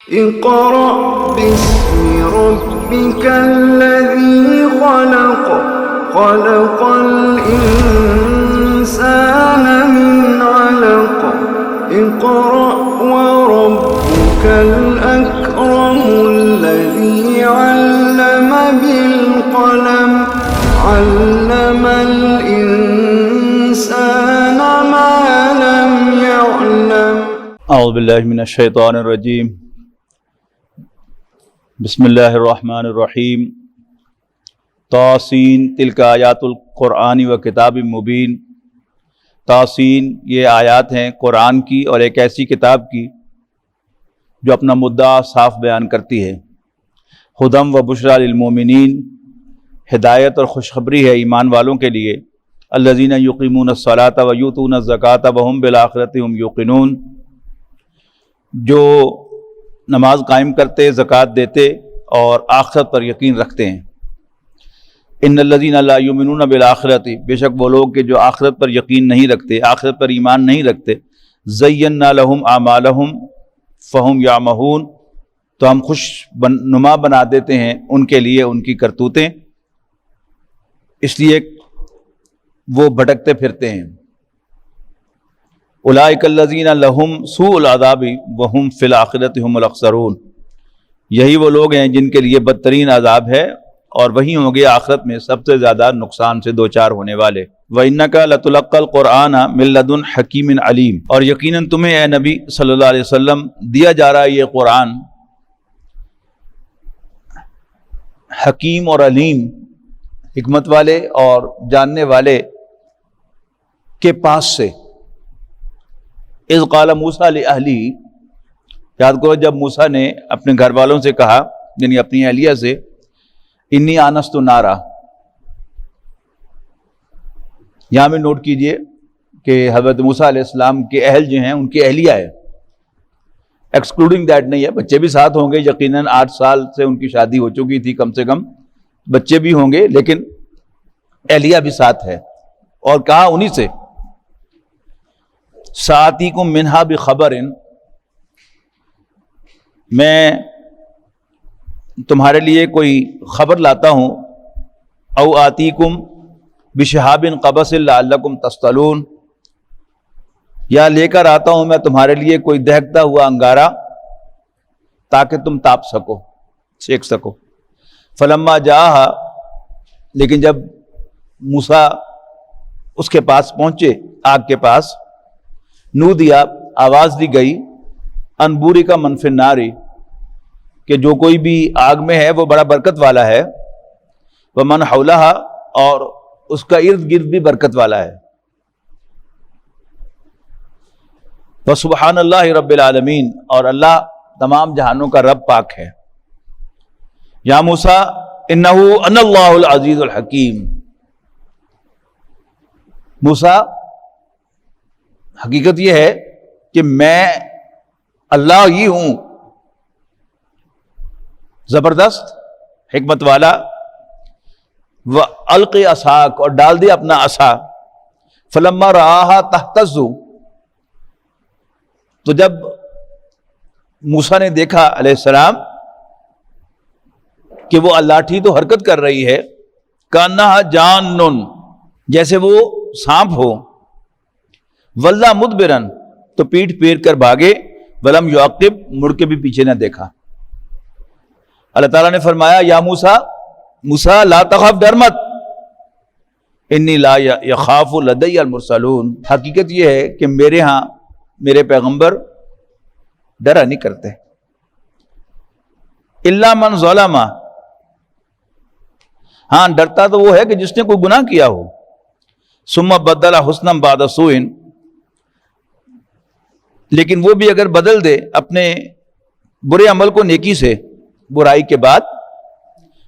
اقرأ باسم ربك الذي خلق خلق الإنسان من علق اقرأ وربك الأكرم الذي علم بالقلم علم الإنسان ما لم يعلم اعوذ باللہ من الشیطان الرجیم بسم اللہ الرحمن الرحیم طاسین تلک آیات القرآن و کتاب مبین طاسین یہ آیات ہیں قرآن کی اور ایک ایسی کتاب کی جو اپنا مدعا صاف بیان کرتی ہے ہدم و بشریٰ للمومنین ہدایت اور خوشخبری ہے ایمان والوں کے لیے الذین یقیمون الصلاۃ و یؤتون الزکاۃ وہم بالآخرۃ هم یوقنون جو نماز قائم کرتے زکوٰۃ دیتے اور آخرت پر یقین رکھتے ہیں ان الذین لا یؤمنون بالآخرۃ بے شک وہ لوگ کہ جو آخرت پر یقین نہیں رکھتے آخرت پر ایمان نہیں رکھتے زینا لہم اعمالہم فہم یعمہون تو ہم خوش نما بنا دیتے ہیں ان کے لیے ان کی کرتوتیں اس لیے وہ بھٹکتے پھرتے ہیں اولئک الذین لہم سوء العذاب وہم فی الآخرۃ هم الاخسرون یہی وہ لوگ ہیں جن کے لیے بدترین عذاب ہے اور وہی ہوں گے آخرت میں سب سے زیادہ نقصان سے دوچار ہونے والے وَإِنَّكَ لَتُلَقَّى الْقُرْآنَ مِن لَّدُنْ حَكِيمٍ عَلِيمٍ اور یقیناً تمہیں اے نبی صلی اللہ علیہ وسلم دیا جا رہا ہے یہ قرآن حکیم اور علیم حکمت والے اور جاننے والے کے پاس سے اذ قال موسیٰ لأہلی یاد کرو جب موسیٰ نے اپنے گھر والوں سے کہا یعنی اپنی اہلیہ سے انی آنست نارا یہاں میں نوٹ کیجئے کہ حضرت موسیٰ علیہ السلام کے اہل جو ہیں ان کی اہلیہ ہے ایکسکلوڈنگ دیٹ نہیں ہے بچے بھی ساتھ ہوں گے یقیناً 8 سال سے ان کی شادی ہو چکی تھی کم سے کم بچے بھی ہوں گے لیکن اہلیہ بھی ساتھ ہے اور کہا انہی سے ساتیکم منہا بخبر میں تمہارے لیے کوئی خبر لاتا ہوں او آتیکم بشہاب قبس لعلکم تصطلون یا لے کر آتا ہوں میں تمہارے لیے کوئی دہکتا ہوا انگارہ تاکہ تم تاپ سکو سیک سکو فلما جاءہا لیکن جب موسیٰ اس کے پاس پہنچے آگ کے پاس نو دیا آواز دی گئی انبوری کا منفی ناری کہ جو کوئی بھی آگ میں ہے وہ بڑا برکت والا ہے ومن حولہا اور اس کا ارد گرد بھی برکت والا ہے وسبحان اللہ رب العالمین اور اللہ تمام جہانوں کا رب پاک ہے یا موسیٰ انہ انا اللہ العزیز الحکیم موسیٰ حقیقت یہ ہے کہ میں اللہ ہی ہوں زبردست حکمت والا وَأَلْقِ عَصَاكَ اور ڈال دے اپنا عصا فَلَمَّا رَآهَا تَهْتَزُّ تو جب موسیٰ نے دیکھا علیہ السلام کہ وہ لاٹھی تو حرکت کر رہی ہے كَأَنَّهَا جَانٌّ جیسے وہ سانپ ہو وَلَّا مُدْبِرًا تو پیٹھ پھیر کر بھاگے وَلَمْ يُعَقِّبْ مڑ کے بھی پیچھے نہ دیکھا اللہ تعالیٰ نے فرمایا یا موسیٰ موسیٰ لا تخف ڈر مت انی لا یخاف لدی المرسلون حقیقت یہ ہے کہ میرے ہاں میرے پیغمبر ڈرا نہیں کرتے الا من ظلم ہاں ڈرتا تو وہ ہے کہ جس نے کوئی گناہ کیا ہو ثم بدل حسنا بعد سوء لیکن وہ بھی اگر بدل دے اپنے برے عمل کو نیکی سے برائی کے بعد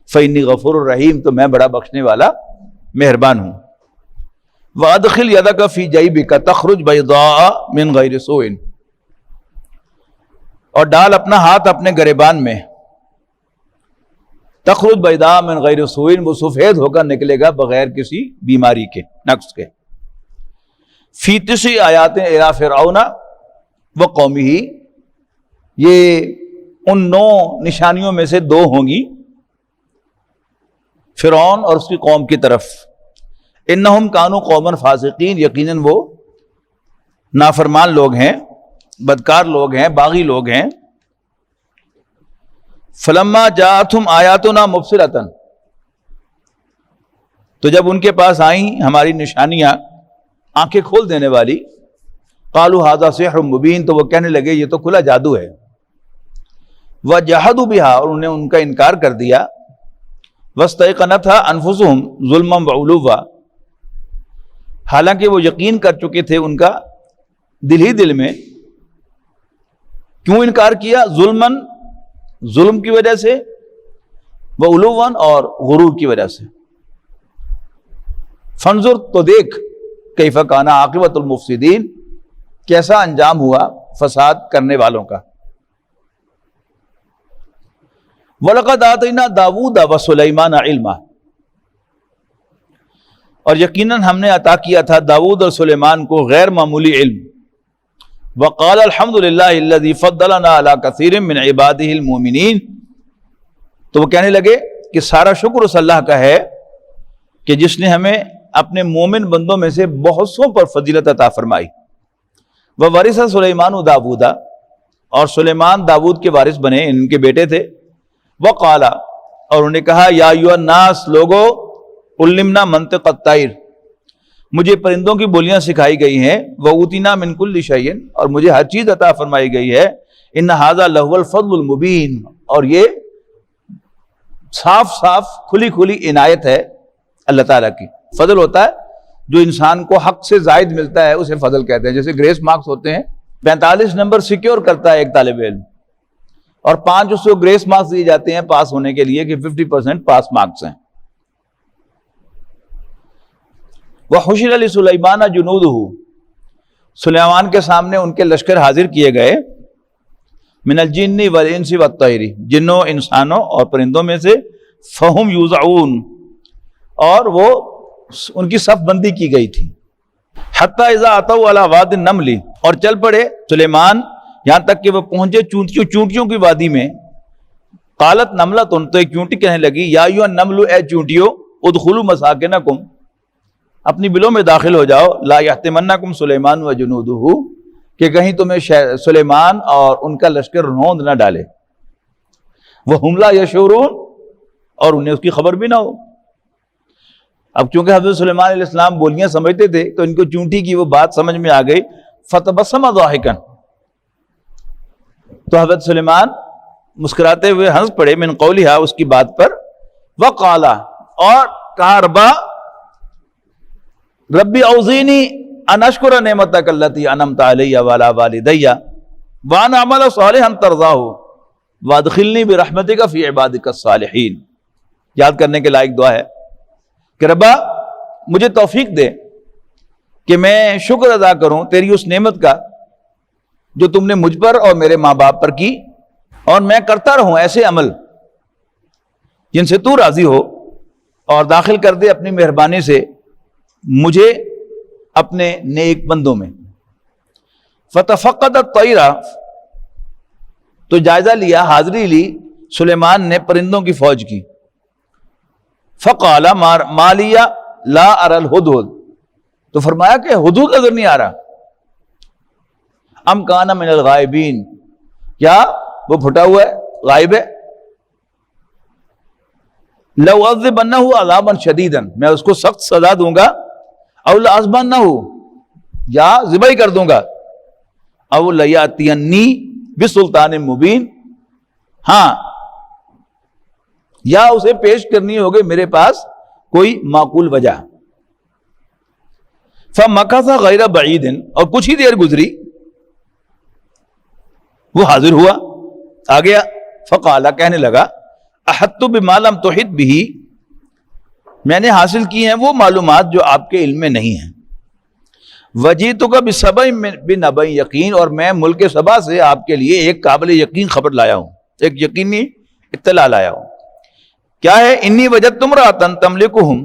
فإنی غفور الرحیم تو میں بڑا بخشنے والا مہربان ہوں وَأَدْخِلْ يَدَكَ فِي جَيْبِكَ تَخْرُجْ بَيْضَاءَ مِنْ غَيْرِ سُوءٍ اور ڈال اپنا ہاتھ اپنے گریبان میں تخرج بیضاء من غیر سوء وہ سفید ہو کر نکلے گا بغیر کسی بیماری کے نقص کے فی 9 آیات الی فرعون و قومہ یہ ان 9 نشانیوں میں سے 2 ہوں گی فرعون اور اس کی قوم کی طرف. انہم کانوا قوما فاسقین، یقیناً وہ نافرمان لوگ ہیں، بدکار لوگ ہیں، باغی لوگ ہیں. فلما جاءتہم آیاتنا مبصرۃ، تو جب ان کے پاس آئیں ہماری نشانیاں آنکھیں کھول دینے والی، قالوا ھذا سحر مبین، تو وہ کہنے لگے یہ تو کھلا جادو ہے. وجحدوا بها، اور انہیں ان کا انکار کر دیا. واستيقنتها انفسهم ظلما وعلوا، حالانکہ وہ یقین کر چکے تھے ان کا دل ہی دل میں. کیوں انکار کیا؟ ظلم کی وجہ سے، وعلوا، اور غرور کی وجہ سے. فانظر، تو دیکھ، کیف کان عاقبۃ المفسدین، کیسا انجام ہوا فساد کرنے والوں کا. وَلَقَدْ آتَيْنَا دَاوُودَ وَسُلَيْمَانَ عِلْمًا، اور یقیناً ہم نے عطا کیا تھا داؤد اور سلیمان کو غیر معمولی علم. وَقَالَ الْحَمْدُ لِلَّهِ الَّذِي فَضَّلَنَا عَلَى كَثِيرٍ مِّنْ عِبَادِهِ الْمُؤْمِنِينَ، تو وہ کہنے لگے کہ سارا شکر اس اللہ کا ہے کہ جس نے ہمیں اپنے مومن بندوں میں سے بہت سوں پر فضیلت عطا فرمائی. وَوَرِثَ سُلَيْمَانُ دَاوُودَ، اور سلیمان داؤد کے وارث بنے، ان کے بیٹے تھے. وقال، اور انہوں نے کہا یا ایھا الناس، لوگو، علمنا منطق الطیر، مجھے پرندوں کی بولیاں سکھائی گئی ہیں. وَأُوتِینَا مِن كُلِّ شَیْءٍ، اور مجھے ہر چیز عطا فرمائی گئی ہے. ان ھذا لَھُوَ الفضل المبین، اور یہ صاف صاف کھلی کھلی عنایت ہے اللہ تعالیٰ کی. فضل ہوتا ہے جو انسان کو حق سے زائد ملتا ہے، اسے فضل کہتے ہیں. جیسے گریس مارکس ہوتے ہیں، 45 نمبر سیکیور کرتا ہے ایک طالب علم، اور 5 اس کو گریس مارکس دیے جاتے ہیں پاس ہونے کے لیے کہ 50% پاس مارکس ہیں. وَحُشِرَ لِسُلَيْمَانَ جُنُودُهُ، سلیمان کے سامنے ان کے لشکر حاضر کیے گئے. من الجن والانس والطیر، جنوں، انسانوں اور پرندوں میں سے. فہم یوزعون، اور وہ ان کی صف بندی کی گئی تھی. حتی اذا اتوا علی واد النمل، اور چل پڑے سلیمان یہاں تک کہ وہ پہنچے چونٹیوں کی وادی میں. قالت نملۃ، تو ایک چونٹی کہنے لگی یا ایھا النمل، اے چونٹیوں، ادخلوا مساکنکم، اپنی بلوں میں داخل ہو جاؤ. لا یحطمنکم سلیمان وجنودہ، کہ کہیں تمہیں سلیمان اور ان کا لشکر روند نہ ڈالے. وہم لا یشعرون، اور انہیں اس کی خبر بھی نہ ہو. اب چونکہ حضرت سلیمان علیہ السلام بولیاں سمجھتے تھے تو ان کو چونٹی کی وہ بات سمجھ میں آ گئی. فتبسم ضاحکا، تو حضرت سلیمان مسکراتے ہوئے ہنس پڑے. من قولها، اس کی بات پر. وقالا، اور کہا ربی اوزینی ان اشکر نعمتک التی انعمت علی وعلی والدی وان اعمل صالحا ترضاہ وادخلنی برحمتک فی عبادک الصالحین. یاد کرنے کے لائق دعا ہے کہ ربا مجھے توفیق دے کہ میں شکر ادا کروں تیری اس نعمت کا جو تم نے مجھ پر اور میرے ماں باپ پر کی، اور میں کرتا رہوں ایسے عمل جن سے تو راضی ہو، اور داخل کر دے اپنی مہربانی سے مجھے اپنے نیک بندوں میں. فتفقد الطیر، تو جائزہ لیا، حاضری لی سلیمان نے پرندوں کی فوج کی. فقال ما لی لا اری الہدہد، تو فرمایا کہ ہدہد نظر نہیں آ رہا. ام کان من الغائبین، کیا وہ پھٹا ہوا ہے، غائب ہے. لأعذبنہ عذابا شدیدا، میں اس کو سخت سزا دوں گا. او لأذبحنہ، یا ذبح کر دوں گا. او لیاتینی بسلطان مبین، ہاں، یا اسے پیش کرنی ہوگی میرے پاس کوئی معقول وجہ. فمکث غیر بعید، اور کچھ ہی دیر گزری وہ حاضر ہوا، آ گیا. فقال، کہنے لگا احطت بما لم تحط به، میں نے حاصل کی ہیں وہ معلومات جو آپ کے علم میں نہیں ہیں. وجئتک بسبع بنبأ یقین، اور میں ملک سبا سے آپ کے لیے ایک قابل یقین خبر لایا ہوں، ایک یقینی اطلاع لایا ہوں. کیا ہے؟ انی وجدت امرأۃ تملکہم،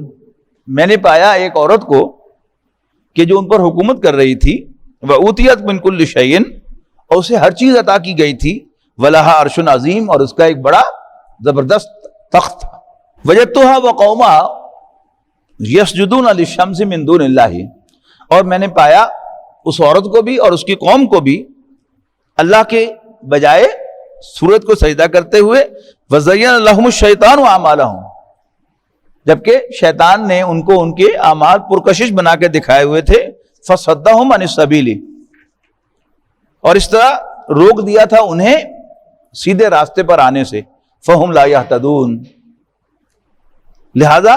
میں نے پایا ایک عورت کو کہ جو ان پر حکومت کر رہی تھی. وأوتیت من کل شیء، اور اسے ہر چیز عطا کی گئی تھی. وَلَهَا عَرْشٌ عظیم، اور اس کا ایک بڑا زبردست تخت تھا. وَجَدتُّهَا وَقَوْمَهَا يَسْجُدُونَ لِلشَّمْسِ مِن دُونِ اللَّهِ، اور میں نے پایا اس عورت کو بھی اور اس کی قوم کو بھی اللہ کے بجائے سورج کو سجدہ کرتے ہوئے. وَزَيَّنَ لَهُمُ الشَّيْطَانُ أَعْمَالَهُمْ، جبکہ شیطان نے ان کو ان کے اعمال پرکشش بنا کے دکھائے ہوئے تھے. فَصَدَّهُمْ عَنِ السَّبِيلِ، اور اس طرح روک دیا تھا انہیں سیدھے راستے پر آنے سے. فَهُمْ لَا يَهْتَدُونَ، لہذا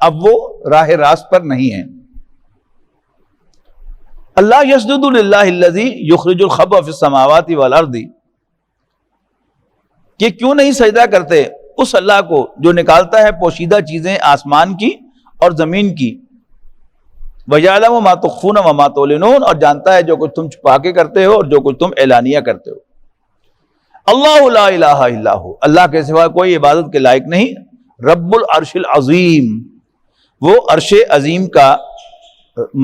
اب وہ راہ راست پر نہیں ہیں. اللہ یسجد للہ الذی یخرج الخبء فی السماوات والارض، کہ کیوں نہیں سجدہ کرتے اس اللہ کو جو نکالتا ہے پوشیدہ چیزیں آسمان کی اور زمین کی. وَيَعْلَمُ مَا تُخْفُونَ وَمَا تُعْلِنُونَ، اور جانتا ہے جو کچھ تم چھپا کے کرتے ہو اور جو کچھ تم اعلانیہ کرتے ہو. اللہ لا الہ الا ہو، اللہ کے سوا کوئی عبادت کے لائق نہیں. رب العرش العظیم، وہ عرش عظیم کا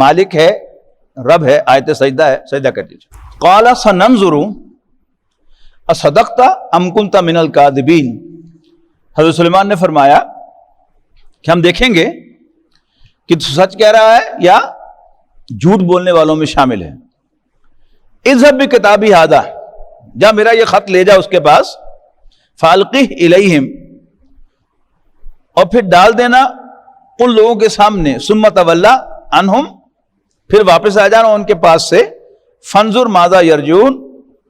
مالک ہے، رب ہے. آیت سجدہ ہے، سجدہ کر دیجیے. قال سننظر اصدقت ام کنت من الکاذبین، حضرت سلیمان نے فرمایا کہ ہم دیکھیں گے کہ تو سچ کہہ رہا ہے یا جھوٹ بولنے والوں میں شامل ہے. اذهب بکتابی ھذا، جا میرا یہ خط لے جا اس کے پاس. فالقہ الیہم، اور پھر ڈال دینا ان لوگوں کے سامنے. ثم تولی عنہم، پھر واپس آ جانا ان کے پاس سے. فانظر ماذا یرجعون،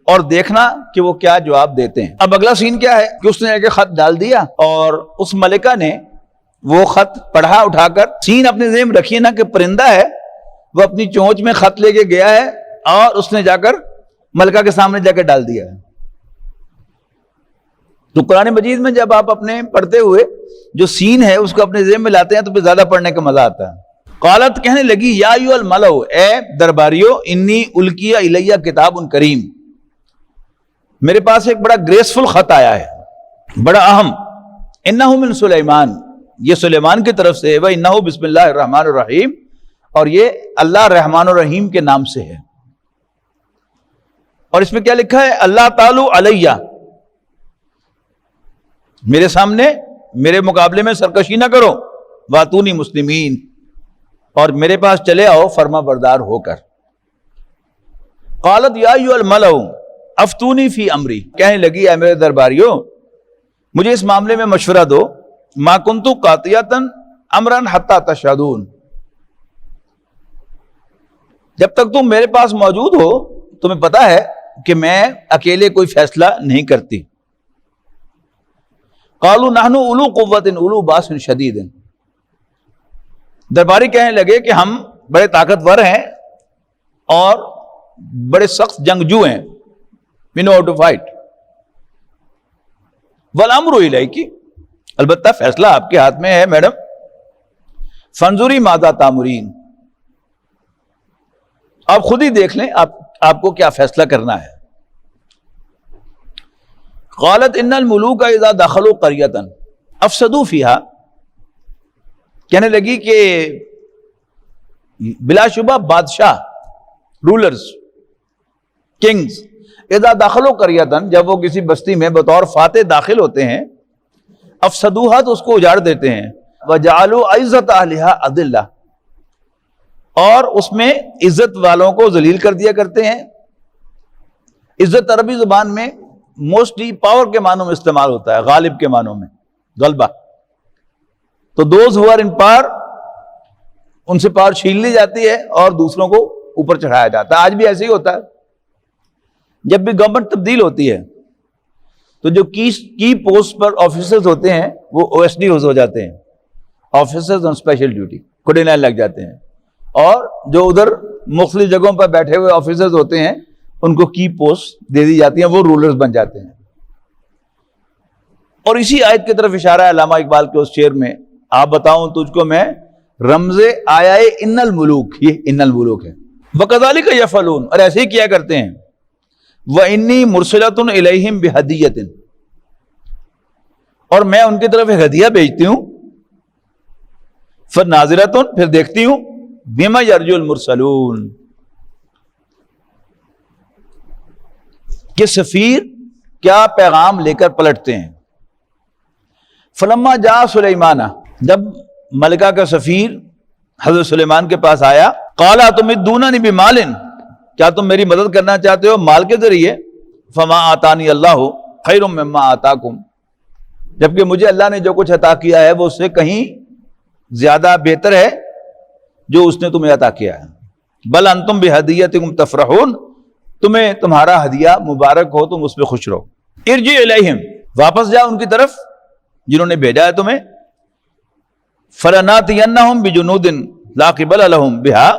اور دیکھنا کہ وہ کیا جواب دیتے ہیں. اب اگلا سین کیا ہے کہ اس نے ایک خط ڈال دیا اور اس ملکہ نے وہ خط پڑھا اٹھا کر. سین اپنے ذہن میں رکھیے نا کہ پرندہ ہے، وہ اپنی چونچ میں خط لے کے گیا ہے اور اس نے جا کر ملکہ کے سامنے جا کے ڈال دیا ہے. تو قرآن مجید میں جب آپ اپنے پڑھتے ہوئے جو سین ہے اس کو اپنے ذہن میں لاتے ہیں تو پھر زیادہ پڑھنے کا مزہ آتا ہے. قالت، کہنے لگی، یا ایھا الملأ، اے درباریو، انی القی الیہ کتاب کریم، میرے پاس ایک بڑا گریسفل خط آیا ہے، بڑا اہم. انہ من سلیمان، یہ سلیمان کی طرف سے ہے. وانہ بسم اللہ الرحمن الرحیم، اور یہ اللہ رحمان الرحیم کے نام سے ہے. اور اس میں کیا لکھا ہے؟ اللہ تعالی علیہ، میرے سامنے میرے مقابلے میں سرکشی نہ کرو. واتونی مسلمین، اور میرے پاس چلے آؤ فرما بردار ہو کر. قالت یا ایھا الملأ افتونی فی امری، کہنے لگی اے میرے درباریوں مجھے اس معاملے میں مشورہ دو. ما کنت قاطعۃ امرا حتی تشہدون، جب تک تم میرے پاس موجود ہو تمہیں پتا ہے کہ میں اکیلے کوئی فیصلہ نہیں کرتی. قالوا نحن اولو قوۃ اولو باس شدید، درباری کہنے لگے کہ ہم بڑے طاقتور ہیں اور بڑے سخت جنگجو ہیں. We know how to fight. والامر الیک، البتہ فیصلہ آپ کے ہاتھ میں ہے میڈم. فانظری ماذا تامرین، آپ خود ہی دیکھ لیں آپ کو کیا فیصلہ کرنا ہے. قالت ان الملوک اذا دخلوا قریۃ افسدوا فیہا، کہنے لگی کہ بلا شبہ بادشاہ، رولرز، کنگز، اذا دخلوا قریۃ، جب وہ کسی بستی میں بطور فاتح داخل ہوتے ہیں، افسدوها، تو اس کو اجاڑ دیتے ہیں. وجعلوا عزت اہلھا اذلہ، اور اس میں عزت والوں کو ذلیل کر دیا کرتے ہیں. عزت عربی زبان میں موسٹلی پاور کے معنوں میں استعمال ہوتا ہے، غالب کے معنوں میں، غلبہ. تو those who are in power, ان سے پاور چھین لی جاتی ہے اور دوسروں کو اوپر چڑھایا جاتا ہے. آج بھی ایسے ہی ہوتا ہے. جب بھی گورنمنٹ تبدیل ہوتی ہے تو جو کی پوسٹ پر آفیسرز ہوتے ہیں وہ او ایس ڈی ہو جاتے ہیں، آفیسرز آن اسپیشل ڈیوٹی، کھڑے لائن لگ جاتے ہیں. اور جو ادھر مختلف جگہوں پر بیٹھے ہوئے آفیسرز ہوتے ہیں ان کو کی پوسٹ دے دی جاتی ہیں، وہ رولرز بن جاتے ہیں. اور اسی آیت کی طرف اشارہ ہے علامہ اقبال کے اس شعر میں، آپ بتاؤں تجھ کو میں رمز آیا ان الملوک، یہ ان الملوک ہے. وَكَذَلِكَ يَفْعَلُونَ، اور ایسے ہی کیا کرتے ہیں. وَإِنِّي مُرْسِلَةٌ إِلَيْهِمْ بِهَدِيَّةٍ، اور میں ان کی طرف ایک ہدیہ بھیجتی ہوں. فَنَاظِرَةٌ، پھر دیکھتی ہوں. بِمَا يَرْجُو الْمُرْسَلُونَ، کہ سفیر کیا پیغام لے کر پلٹتے ہیں. فلما جاء سلیمان، جب ملکہ کا سفیر حضرت سلیمان کے پاس آیا، قال اتمدوننی بمال، کیا تم میری مدد کرنا چاہتے ہو مال کے ذریعے؟ فما آتانی اللہ خیر مما آتاکم، جبکہ مجھے اللہ نے جو کچھ عطا کیا ہے وہ اس سے کہیں زیادہ بہتر ہے جو اس نے تمہیں عطا کیا ہے. بل انتم بہدیتکم تفرحون، تمہیں تمہارا ہدیہ مبارک ہو، تم اس پہ خوش رہو. ارجع الیہم، واپس جا ان کی طرف جنہوں نے بھیجا ہے تمہیں. فلناتینہم بجنود لا قبل لہم بہا،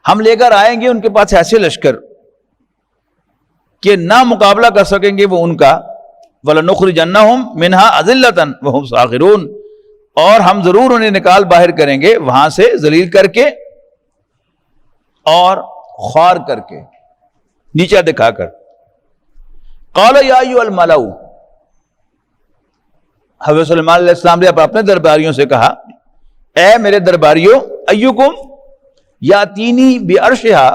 ہم لے کر آئیں گے ان کے پاس ایسے لشکر کہ نہ مقابلہ کر سکیں گے وہ ان کا. وَلَنُخْرِجَنَّهُمْ مِنْهَا أَذِلَّةً وَهُمْ صَاغِرُونَ، اور ہم ضرور انہیں نکال باہر کریں گے وہاں سے ذلیل کر کے اور خوار کر کے، نیچا دکھا کر. قَالَ يَا أَيُّهَا الْمَلَأُ، حضرت سلیمان علیہ السلام نے اپنے درباریوں سے کہا، اے میرے درباریوں، ایکم یاتینی بعرشها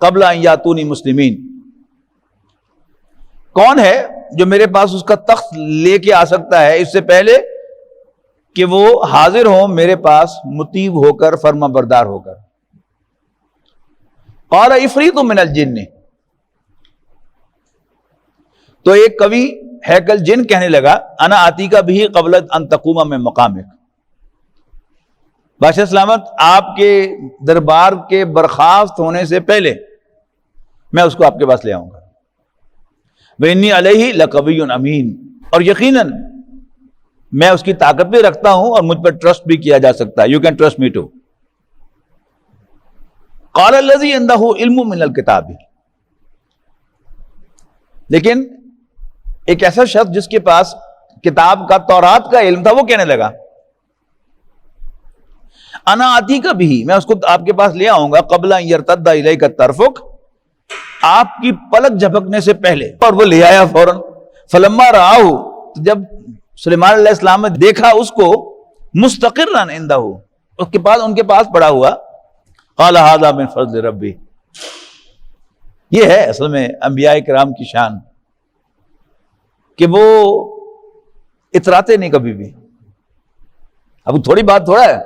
قبل ان یاتونی مسلمین، کون ہے جو میرے پاس اس کا تخت لے کے آ سکتا ہے اس سے پہلے کہ وہ حاضر ہوں میرے پاس مطیع ہو کر، فرما بردار ہو کر. قال عفریت من الجن، تو ایک قوی ہیکل جن کہنے لگا، انا آتیکا بھی قبل ان تقوم من مقامک، بادشاہ سلامت آپ کے دربار کے برخاست ہونے سے پہلے میں اس کو آپ کے پاس لے آؤں گا. وَإِنِّي عَلَيْهِ لَقَوِيٌّ أَمِينٌ، اور یقیناً میں اس کی طاقت بھی رکھتا ہوں اور مجھ پر ٹرسٹ بھی کیا جا سکتا ہے. You can trust me too. قَالَ الَّذِي عِندَهُ عِلْمٌ مِّنَ الْكِتَابِ، لیکن ایک ایسا شخص جس کے پاس کتاب کا، تورات کا علم تھا، وہ کہنے لگا، انا آتیکا بھی، میں اس کو آپ کے پاس لے آؤں گا قبل ان یرتد الیک طرفک، آپ کی پلک جھپکنے سے پہلے. اور وہ لے آیا فوراً. فلما رآہ، جب سلیمان علیہ السلام نے دیکھا اس کو، مستقرا عندہ، اس کے پاس، ان کے پاس پڑا ہوا، قال ھذا من فضل ربی، یہ ہے اصل میں انبیاء کرام کی شان کہ وہ اتراتے نہیں کبھی بھی. اب تھوڑی بات تھوڑا ہے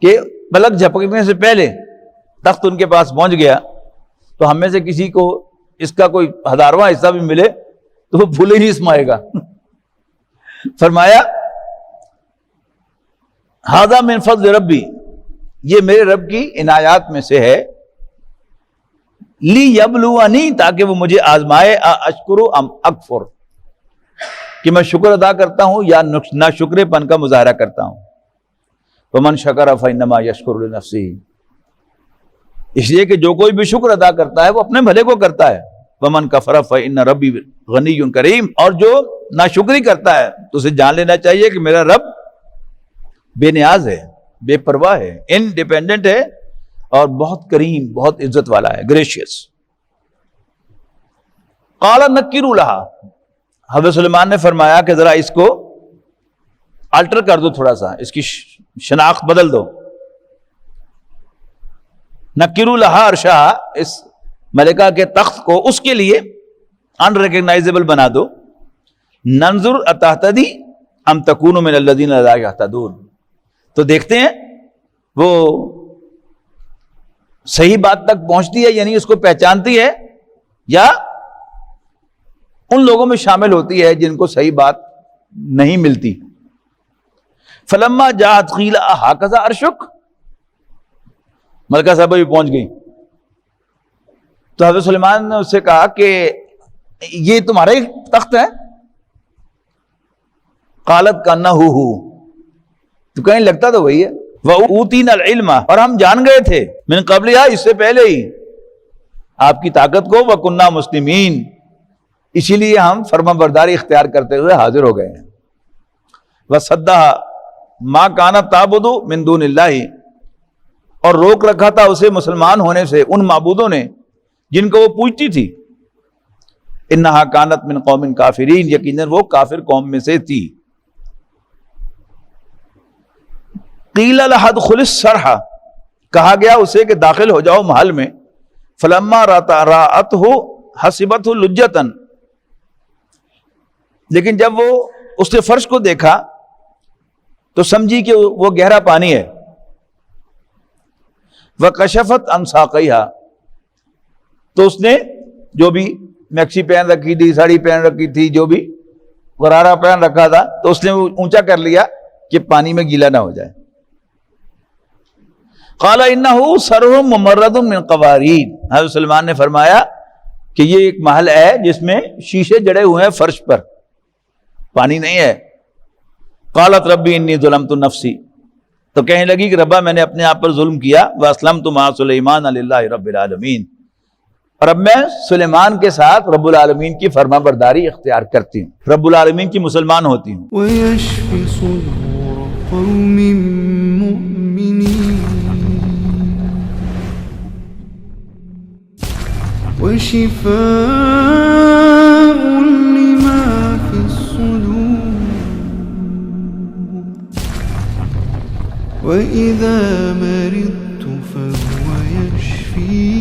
کہ پلک جھپکنے سے پہلے تخت ان کے پاس پہنچ گیا، تو ہم میں سے کسی کو اس کا کوئی 1000واں حصہ بھی ملے تو وہ بھولے نہیں اسمائے گا. فرمایا ھذا من فضل ربی، یہ میرے رب کی عنایات میں سے ہے، لی یبلونی، تاکہ وہ مجھے آزمائے، اشکر ام اکفر، کہ میں شکر ادا کرتا ہوں یا نہ شکر پن کا مظاہرہ کرتا ہوں. ومن شکر فانما یشکر لنفسہ، اس لیے کہ جو کوئی بھی شکر ادا کرتا ہے وہ اپنے بھلے کو کرتا ہے. ومن کفر فان ربی غنی کریم، اور جو ناشکری کرتا ہے تو اسے جان لینا چاہیے کہ میرا رب بے نیاز ہے، بے پرواہ ہے، انڈیپینڈنٹ ہے اور بہت کریم، بہت عزت والا ہے، گریشیس. قال نکروا لہا، حضرت سلیمان نے فرمایا کہ ذرا اس کو الٹر کر دو، تھوڑا سا اس کی شناخت بدل دو. نکروا لہا عرشہا، اس ملکہ کے تخت کو اس کے لیے ان ریکگنائزیبل بنا دو. ننظر اتہتدی ام تکون من الذین لا یہتدون، تو دیکھتے ہیں وہ صحیح بات تک پہنچتی ہے، یعنی اس کو پہچانتی ہے، یا ان لوگوں میں شامل ہوتی ہے جن کو صحیح بات نہیں ملتی. فلما جاءت قیل اھکذا عرشک، ملکہ صاحبہ بھی پہنچ گئی تو حضرت سلیمان نے اس سے کہا کہ یہ تمہارا ہی تخت ہے؟ قالت کانہ، تو کہیں لگتا تو وہی ہے. وَأُوتِينَا الْعِلْمَ، اور ہم جان گئے تھے، من قبلها، اس سے پہلے ہی آپ کی طاقت کو، وَكُنَّا مُسْلِمِينَ، اسی لیے ہم فرما برداری اختیار کرتے ہوئے حاضر ہو گئے ہیں. وَصَدَّهَا مَا كَانَتْ تَعْبُدُ مِن دُونِ اللَّهِ، اور روک رکھا تھا اسے مسلمان ہونے سے ان معبودوں نے جن کو وہ پوجتی تھی. اِنَّهَا كَانَتْ مِن قَوْمٍ كَافِرِينَ، یقیناً وہ کافر قوم میں سے تھی. قیل لها ادخل الصرح، کہا گیا اسے کہ داخل ہو جاؤ محل میں. فلما رأته حسبتہ لجتن، لیکن جب وہ اس نے فرش کو دیکھا تو سمجھی کہ وہ گہرا پانی ہے. وَكَشَفَتْ عَنْ سَاقَيْهَا، تو اس نے جو بھی میکسی پہن رکھی تھی، ساڑی پہن رکھی تھی، جو بھی غرارہ پہن رکھا تھا، تو اس نے وہ اونچا کر لیا کہ پانی میں گیلا نہ ہو جائے. قال انه سرح ممرد من قواریر، حضرت سلمان نے فرمایا کہ یہ ایک محل ہے جس میں شیشے جڑے ہوئے ہیں فرش پر، پانی نہیں ہے. قالت ربی انی ظلمت نفسی، تو کہنے لگی کہ ربا میں نے اپنے آپ پر ظلم کیا. واسلمت مع سلیمان للہ رب العالمین، اور اب میں سلیمان کے ساتھ رب العالمین کی فرما برداری اختیار کرتی ہوں، رب العالمین کی مسلمان ہوتی ہوں. ويشفي صدور قوم مؤمنين وشفاء لما في الصدور وإذا مرضت فهو يشفين